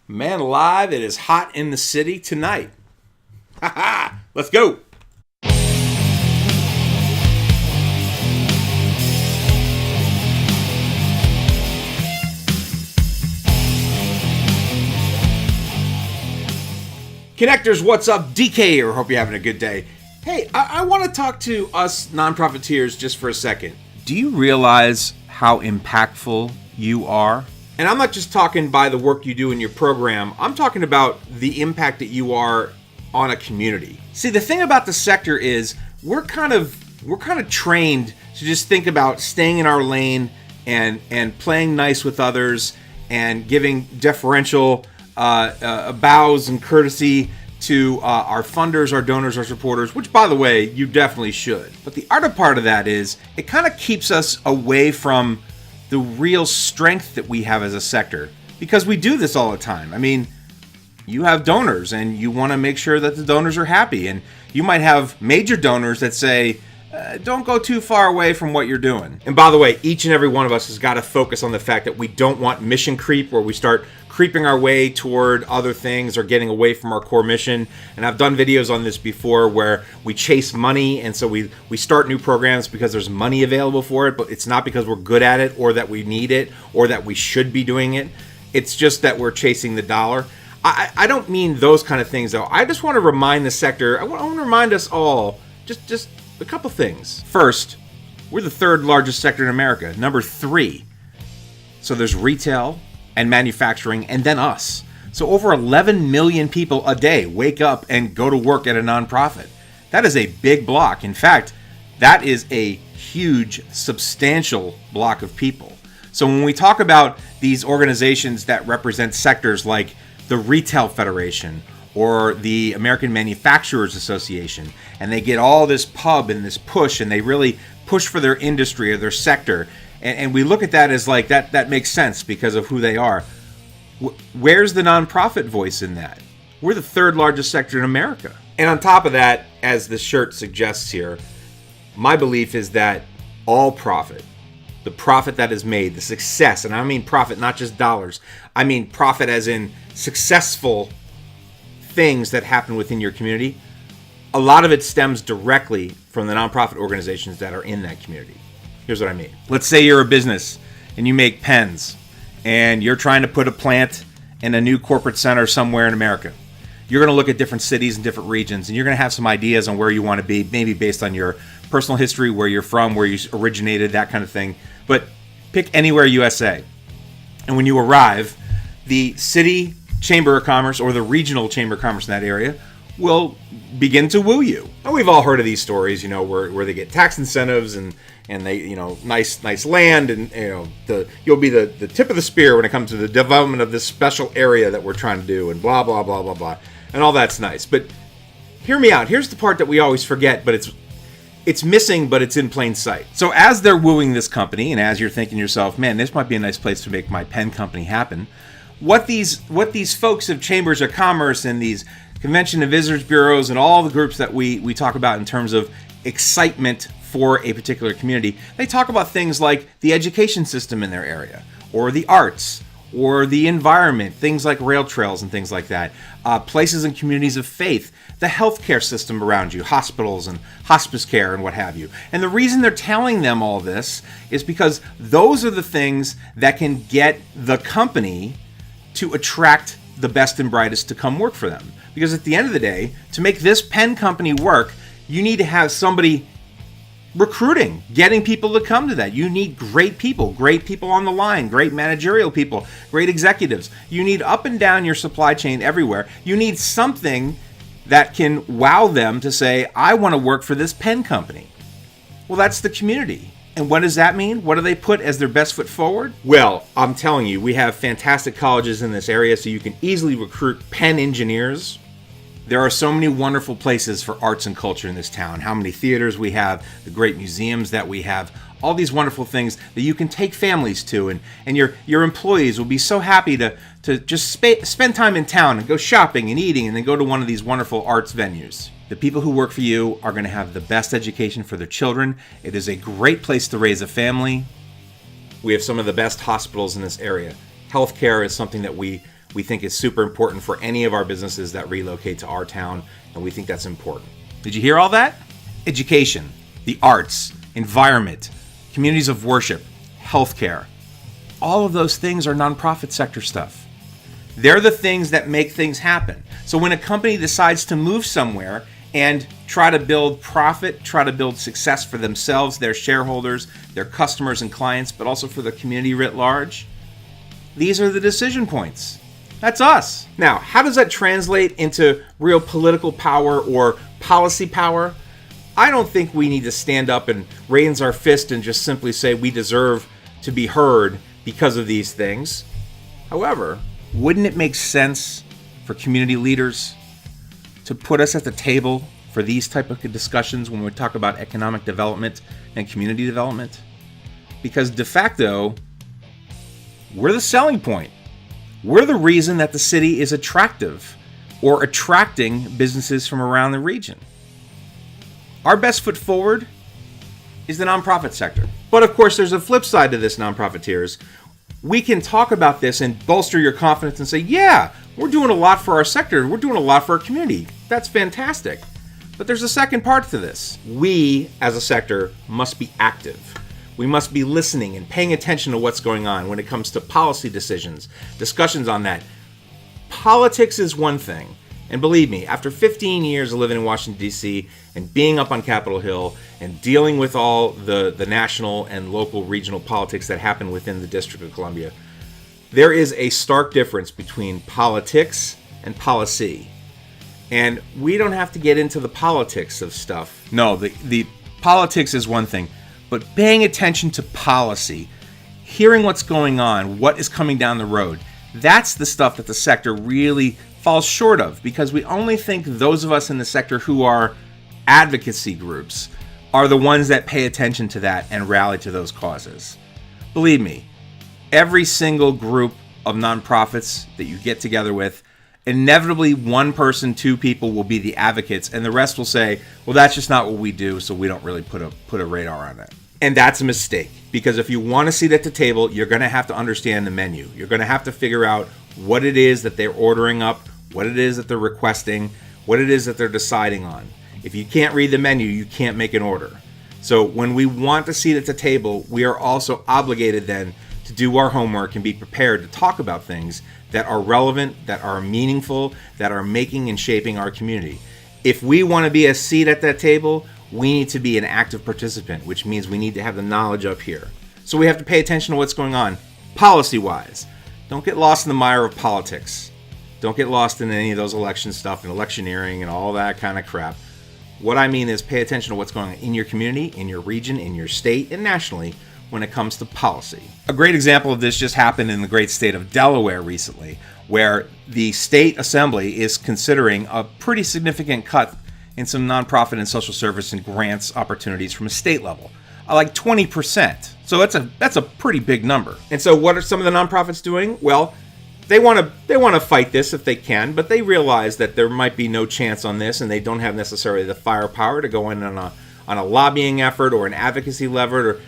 Man alive, it is hot in the city tonight. Ha ha! Let's go! Connectors, what's up? DK here. Hope you're having a good day. Hey, I want to talk to us non-profiteers just for a second. Do you realize how impactful you are? And I'm not just talking by the work you do in your program. I'm talking about the impact that you are on a community. See, the thing about the sector is we're kind of trained to just think about staying in our lane and playing nice with others and giving deferential bows and courtesy to our funders, our donors, our supporters, which, by the way, you definitely should. But the other part of that is it kind of keeps us away from the real strength that we have as a sector, because we do this all the time. I mean, you have donors and you want to make sure that the donors are happy, and you might have major donors that say, don't go too far away from what you're doing. And by the way, each and every one of us has got to focus on the fact that we don't want mission creep, where we start creeping our way toward other things or getting away from our core mission. And I've done videos on this before where we chase money, and so we start new programs because there's money available for it, but it's not because we're good at it or that we need it or that we should be doing it. It's just that we're chasing the dollar. I don't mean those kind of things, though. I just want to remind the sector, I want to remind us all, just a couple things. First, we're the third largest sector in America, number 3. So there's retail and manufacturing, and then us. So over 11 million people a day wake up and go to work at a nonprofit. That is a big block. In fact, that is a huge, substantial block of people. So when we talk about these organizations that represent sectors like the Retail Federation or the American Manufacturers Association, and they get all this pub and this push, and they really push for their industry or their sector, and we look at that as like that makes sense because of who they are. Where's the nonprofit voice in that? We're the third largest sector in America. And on top of that, as the shirt suggests here, my belief is that all profit, the profit that is made, the success, and I mean profit, not just dollars, I mean profit as in successful things that happen within your community, a lot of it stems directly from the nonprofit organizations that are in that community. Here's what I mean. Let's say you're a business and you make pens and you're trying to put a plant in a new corporate center somewhere in America. You're going to look at different cities and different regions, and you're going to have some ideas on where you want to be, maybe based on your personal history, where you're from, where you originated, that kind of thing. But pick anywhere USA. And when you arrive, the city Chamber of Commerce or the regional Chamber of Commerce in that area will begin to woo you. And we've all heard of these stories, where they get tax incentives and they, nice land, and you'll be the tip of the spear when it comes to the development of this special area that we're trying to do, and blah blah blah blah blah, and all that's nice. But hear me out. Here's the part that we always forget, but it's missing, but it's in plain sight. So as they're wooing this company, and as you're thinking to yourself, man, this might be a nice place to make my pen company happen, what these folks of chambers of commerce and these convention and visitors bureaus and all the groups that we talk about in terms of excitement for a particular community, they talk about things like the education system in their area, or the arts, or the environment, things like rail trails and things like that, places and communities of faith, the healthcare system around you, hospitals and hospice care and what have you. And the reason they're telling them all this is because those are the things that can get the company to attract the best and brightest to come work for them. Because at the end of the day, to make this pen company work, you need to have somebody recruiting, getting people to come to that. You need great people on the line, great managerial people, great executives. You need up and down your supply chain everywhere. You need something that can wow them to say, I want to work for this pen company. Well, that's the community. And what does that mean? What do they put as their best foot forward? Well, I'm telling you, we have fantastic colleges in this area, so you can easily recruit pen engineers. There are so many wonderful places for arts and culture in this town. How many theaters we have, the great museums that we have, all these wonderful things that you can take families to, and your employees will be so happy to just spend time in town and go shopping and eating and then go to one of these wonderful arts venues. The people who work for you are going to have the best education for their children. It is a great place to raise a family. We have some of the best hospitals in this area. Healthcare is something that we we think is super important for any of our businesses that relocate to our town, and we think that's important. Did you hear all that? Education, the arts, environment, communities of worship, healthcare. All of those things are nonprofit sector stuff. They're the things that make things happen. So when a company decides to move somewhere and try to build profit, try to build success for themselves, their shareholders, their customers and clients, but also for the community writ large, these are the decision points. That's us. Now, how does that translate into real political power or policy power? I don't think we need to stand up and raise our fist and just simply say we deserve to be heard because of these things. However, wouldn't it make sense for community leaders to put us at the table for these type of discussions when we talk about economic development and community development? Because de facto, we're the selling point. We're the reason that the city is attractive or attracting businesses from around the region. Our best foot forward is the nonprofit sector. But of course, there's a flip side to this, nonprofiteers. We can talk about this and bolster your confidence and say, yeah, we're doing a lot for our sector. We're doing a lot for our community. That's fantastic. But there's a second part to this. We, as a sector, must be active. We must be listening and paying attention to what's going on when it comes to policy decisions, discussions on that. Politics is one thing. And believe me, after 15 years of living in Washington, D.C., and being up on Capitol Hill and dealing with all the national and local regional politics that happen within the District of Columbia, there is a stark difference between politics and policy. And we don't have to get into the politics of stuff. No, the politics is one thing, but paying attention to policy, hearing what's going on, what is coming down the road, that's the stuff that the sector really falls short of, because we only think those of us in the sector who are advocacy groups are the ones that pay attention to that and rally to those causes. Believe me, every single group of nonprofits that you get together with, inevitably one person, two people will be the advocates, and the rest will say, well, that's just not what we do, so we don't really put a radar on it. And that's a mistake, because if you want a seat at the table, you're going to have to understand the menu. You're going to have to figure out what it is that they're ordering up, what it is that they're requesting, what it is that they're deciding on. If you can't read the menu, you can't make an order. So when we want a seat at the table, we are also obligated then to do our homework and be prepared to talk about things that are relevant, that are meaningful, that are making and shaping our community. If we want to be a seat at that table, we need to be an active participant, which means we need to have the knowledge up here. So we have to pay attention to what's going on policy-wise. Don't get lost in the mire of politics. Don't get lost in any of those election stuff and electioneering and all that kind of crap. What I mean is pay attention to what's going on in your community, in your region, in your state, and nationally when it comes to policy. A great example of this just happened in the great state of Delaware recently, where the state assembly is considering a pretty significant cut in some nonprofit and social service and grants opportunities from a state level, like 20%. So that's a pretty big number. And so what are some of the nonprofits doing? Well, they want to fight this if they can, but they realize that there might be no chance on this, and they don't have necessarily the firepower to go in on a lobbying effort or an advocacy lever, or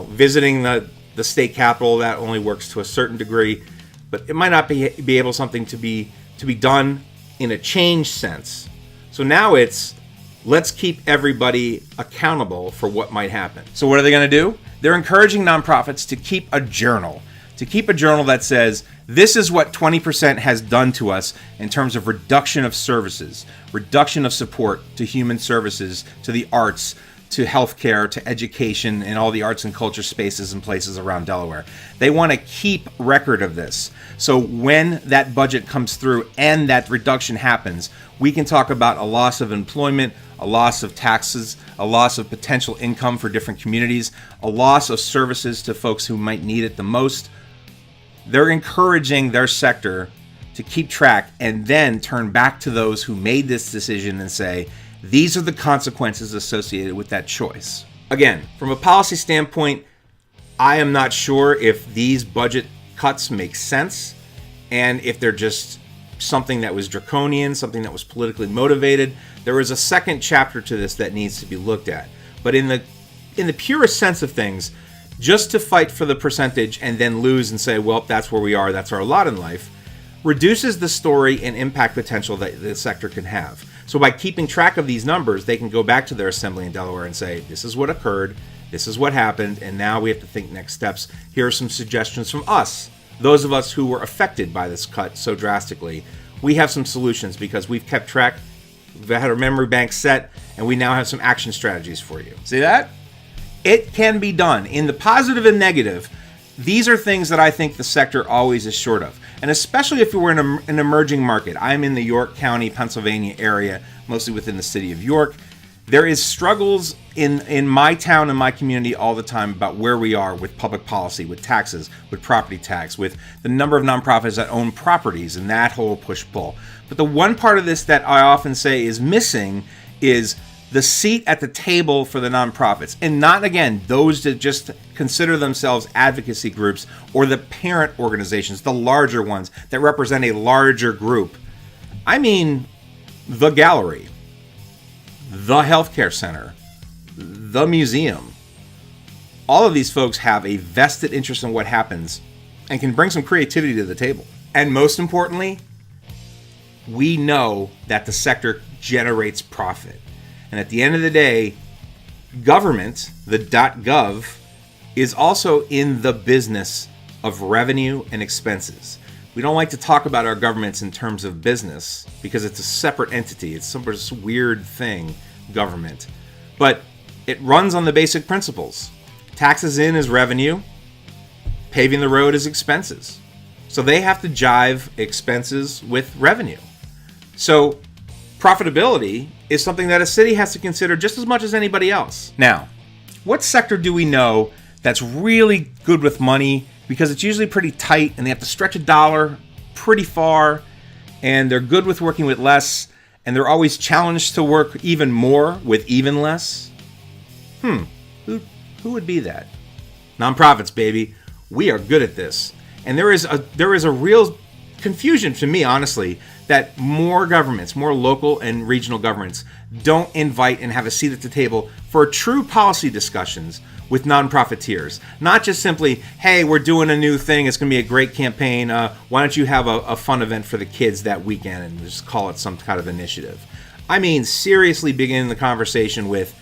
visiting the state capitol. That only works to a certain degree, but it might not be able something to be done in a change sense. So now it's let's keep everybody accountable for what might happen. So what are they going to do? They're encouraging nonprofits to keep a journal. To keep a journal that says, this is what 20% has done to us in terms of reduction of services, reduction of support to human services, to the arts, to healthcare, to education, and all the arts and culture spaces and places around Delaware. They want to keep record of this. So when that budget comes through and that reduction happens, we can talk about a loss of employment, a loss of taxes, a loss of potential income for different communities, a loss of services to folks who might need it the most. They're encouraging their sector to keep track and then turn back to those who made this decision and say, these are the consequences associated with that choice. Again, from a policy standpoint, I am not sure if these budget cuts make sense and if they're just something that was draconian, something that was politically motivated. There is a second chapter to this that needs to be looked at. But in the purest sense of things, just to fight for the percentage and then lose and say, well, that's where we are, that's our lot in life, reduces the story and impact potential that the sector can have. So by keeping track of these numbers, they can go back to their assembly in Delaware and say, this is what occurred, this is what happened, and now we have to think next steps. Here are some suggestions from us, those of us who were affected by this cut so drastically. We have some solutions because we've kept track, we've had our memory bank set, and we now have some action strategies for you. See that? It can be done. In the positive and negative, these are things that I think the sector always is short of. And especially if we're in an emerging market. I'm in the York County, Pennsylvania area, mostly within the city of York. There is struggles in my town and my community all the time about where we are with public policy, with taxes, with property tax, with the number of nonprofits that own properties and that whole push-pull. But the one part of this that I often say is missing is the seat at the table for the nonprofits. And not, again, those that just consider themselves advocacy groups or the parent organizations, the larger ones that represent a larger group. I mean, the gallery, the healthcare center, the museum. All of these folks have a vested interest in what happens and can bring some creativity to the table. And most importantly, we know that the sector generates profit. And at the end of the day, government, the .gov, is also in the business of revenue and expenses. We don't like to talk about our governments in terms of business because it's a separate entity. It's some weird thing, government. But it runs on the basic principles. Taxes in is revenue, paving the road is expenses. So they have to jive expenses with revenue. So profitability is something that a city has to consider just as much as anybody else. Now, what sector do we know that's really good with money because it's usually pretty tight and they have to stretch a dollar pretty far and they're good with working with less and they're always challenged to work even more with even less? Who would be that? Nonprofits, baby. We are good at this. And there is a real confusion to me, honestly, that more governments, more local and regional governments, don't invite and have a seat at the table for true policy discussions with nonprofiteers. Not just simply, hey, we're doing a new thing, it's going to be a great campaign, why don't you have a fun event for the kids that weekend and just call it some kind of initiative. I mean, seriously begin the conversation with,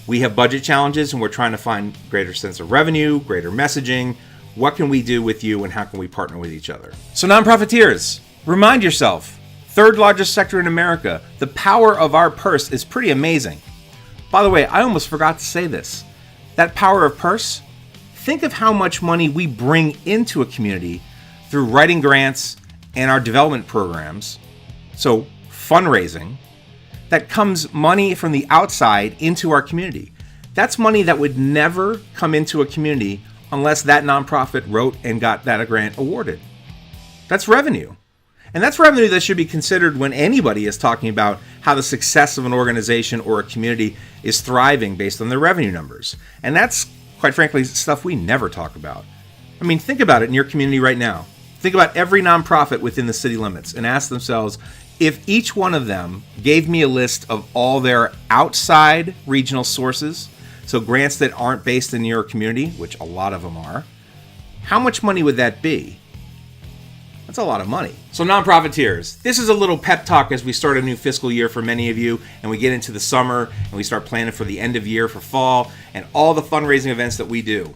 we have budget challenges and we're trying to find greater sense of revenue, greater messaging. What can we do with you and how can we partner with each other? So nonprofiteers, remind yourself, third largest sector in America, the power of our purse is pretty amazing. By the way, I almost forgot to say this. That power of purse, think of how much money we bring into a community through writing grants and our development programs. So fundraising, that comes money from the outside into our community. That's money that would never come into a community unless that nonprofit wrote and got that grant awarded. That's revenue. And that's revenue that should be considered when anybody is talking about how the success of an organization or a community is thriving based on their revenue numbers. And that's, quite frankly, stuff we never talk about. I mean, think about it in your community right now. Think about every nonprofit within the city limits and ask themselves, if each one of them gave me a list of all their outside regional sources, so grants that aren't based in your community, which a lot of them are, how much money would that be? That's a lot of money. So nonprofiteers, this is a little pep talk as we start a new fiscal year for many of you and we get into the summer and we start planning for the end of year for fall and all the fundraising events that we do.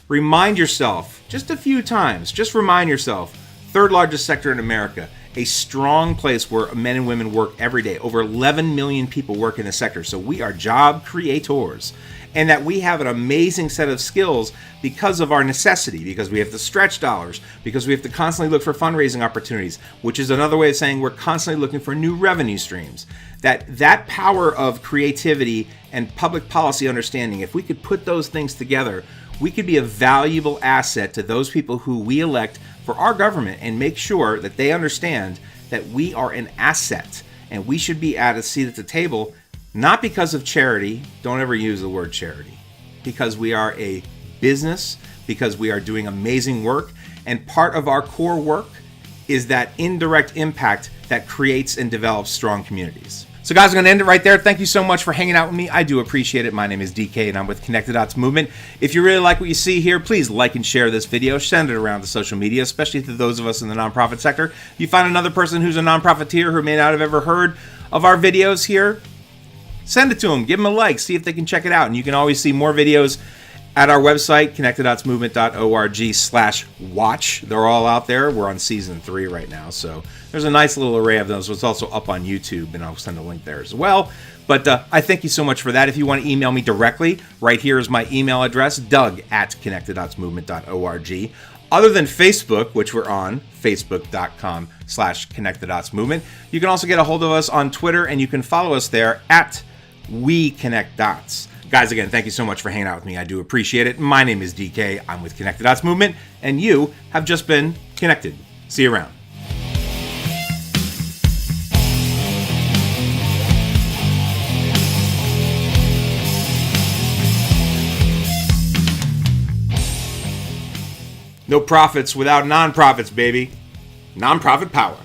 Remind yourself, just a few times, just remind yourself, third largest sector in America, a strong place where men and women work every day. Over 11 million people work in the sector, so we are job creators. And that we have an amazing set of skills because of our necessity, because we have to stretch dollars, because we have to constantly look for fundraising opportunities, which is another way of saying we're constantly looking for new revenue streams. That power of creativity and public policy understanding, if we could put those things together, we could be a valuable asset to those people who we elect for our government and make sure that they understand that we are an asset and we should be at a seat at the table. Not because of charity, don't ever use the word charity, because we are a business, because we are doing amazing work, and part of our core work is that indirect impact that creates and develops strong communities. So guys, I'm going to end it right there. Thank you so much for hanging out with me. I do appreciate it. My name is DK and I'm with Connect the Dots Movement. If you really like what you see here, please like and share this video. Send it around to social media, especially to those of us in the nonprofit sector. If you find another person who's a nonprofiteer who may not have ever heard of our videos here, send it to them. Give them a like. See if they can check it out. And you can always see more videos at our website, connectthedotsmovement.org/watch. They're all out there. We're on season 3 right now, so there's a nice little array of those. It's also up on YouTube, and I'll send a link there as well. But I thank you so much for that. If you want to email me directly, right here is my email address, doug@connectthedotsmovement.org. Other than Facebook, which we're on, facebook.com/connectthedotsmovement, you can also get a hold of us on Twitter, and you can follow us there at WeConnectDots. Guys, again, thank you so much for hanging out with me. I do appreciate it. My name is DK. I'm with Connect the Dots Movement, and you have just been connected. See you around. No profits without nonprofits, baby. Nonprofit power.